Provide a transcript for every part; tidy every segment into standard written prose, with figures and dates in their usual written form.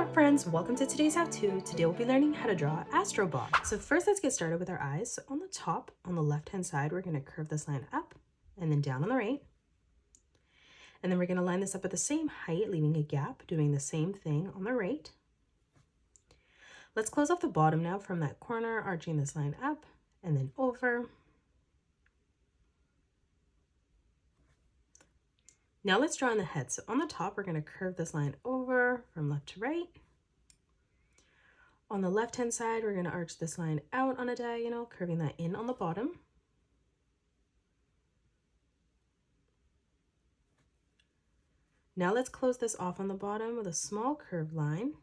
up, friends? Welcome to today's how-to. Today we'll be learning how to draw Astrobot. So first, let's get started with our eyes. So on the top, on the left-hand side, we're going to curve this line up and then down on the right. And then we're going to line this up at the same height, leaving a gap, doing the same thing on the right. Let's close off the bottom now from that corner, arching this line up and then over. Now let's draw in the head. So on the top, we're going to curve this line over from left to right. On the left-hand side, we're going to arch this line out on a diagonal, curving that in on the bottom. Now let's close this off on the bottom with a small curved line.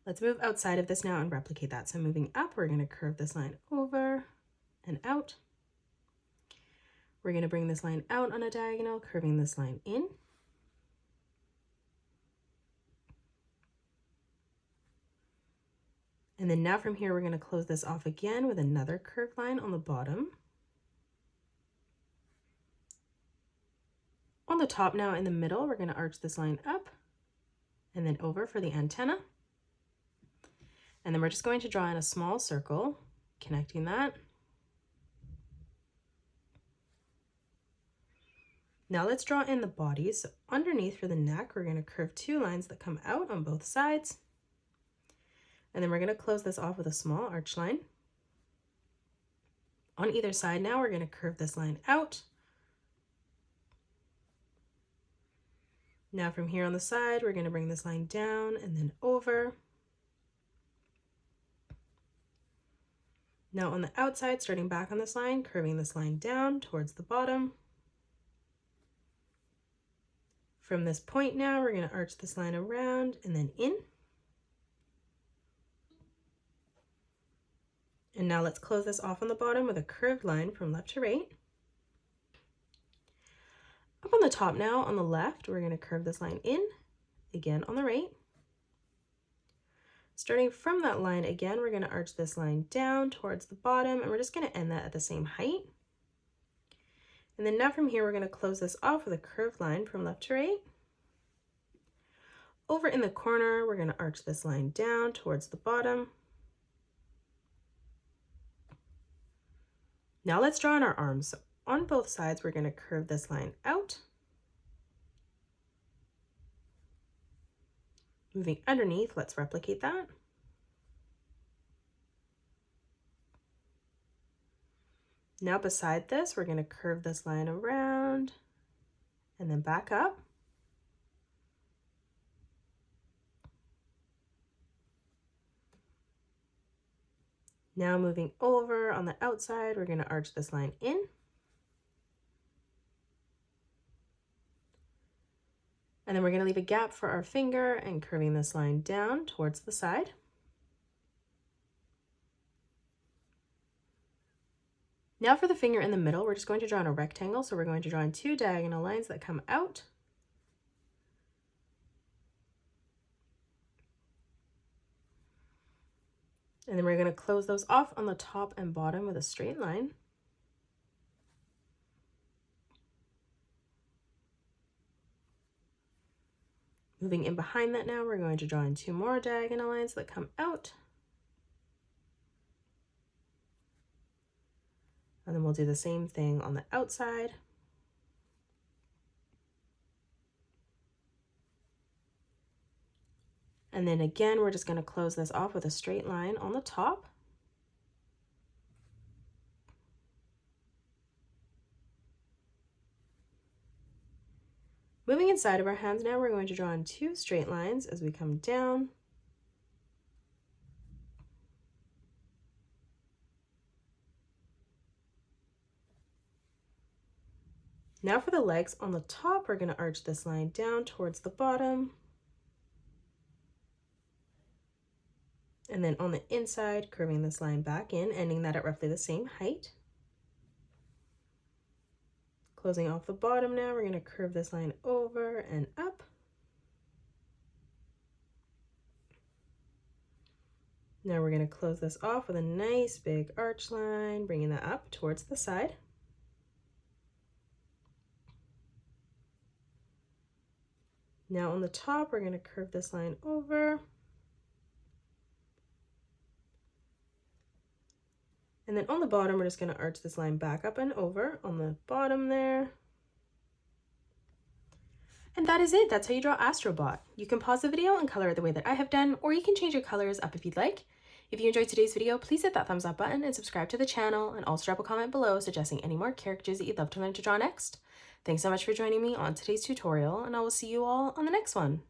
Let's move outside of this now and replicate that. So moving up, we're going to curve this line over and out. We're going to bring this line out on a diagonal, curving this line in. And then now from here, we're going to close this off again with another curved line on the bottom. On the top now in the middle, we're going to arch this line up and then over for the antenna. And then we're just going to draw in a small circle, connecting that. Now let's draw in the body. So underneath for the neck, we're going to curve two lines that come out on both sides. And then we're going to close this off with a small arch line. On either side now, we're going to curve this line out. Now from here on the side, we're going to bring this line down and then over. Now on the outside, starting back on this line, curving this line down towards the bottom. From this point now, we're going to arch this line around and then in. And now let's close this off on the bottom with a curved line from left to right. Up on the top now, on the left, we're going to curve this line in, again on the right. Starting from that line again, we're going to arch this line down towards the bottom, and we're just going to end that at the same height. And then now from here, we're going to close this off with a curved line from left to right. Over in the corner, we're going to arch this line down towards the bottom. Now let's draw in our arms. So on both sides, we're going to curve this line out. Moving underneath, let's replicate that. Now beside this, we're going to curve this line around and then back up. Now moving over on the outside, we're going to arch this line in. And then we're going to leave a gap for our finger and curving this line down towards the side. Now for the finger in the middle, we're just going to draw in a rectangle. So we're going to draw in two diagonal lines that come out. And then we're going to close those off on the top and bottom with a straight line. Moving in behind that now, we're going to draw in two more diagonal lines that come out. And then we'll do the same thing on the outside. And then again, we're just going to close this off with a straight line on the top. Moving inside of our hands now, we're going to draw in two straight lines as we come down. Now for the legs, on the top, we're going to arch this line down towards the bottom. And then on the inside, curving this line back in, ending that at roughly the same height. Closing off the bottom now, we're going to curve this line over and up. Now we're going to close this off with a nice big arch line, bringing that up towards the side. Now on the top, we're going to curve this line over. And then on the bottom, we're just going to arch this line back up and over on the bottom there. And that is it. That's how you draw Astrobot. You can pause the video and color it the way that I have done, or you can change your colors up if you'd like. If you enjoyed today's video, please hit that thumbs up button and subscribe to the channel, and also drop a comment below suggesting any more characters that you'd love to learn to draw next. Thanks so much for joining me on today's tutorial, and I will see you all on the next one.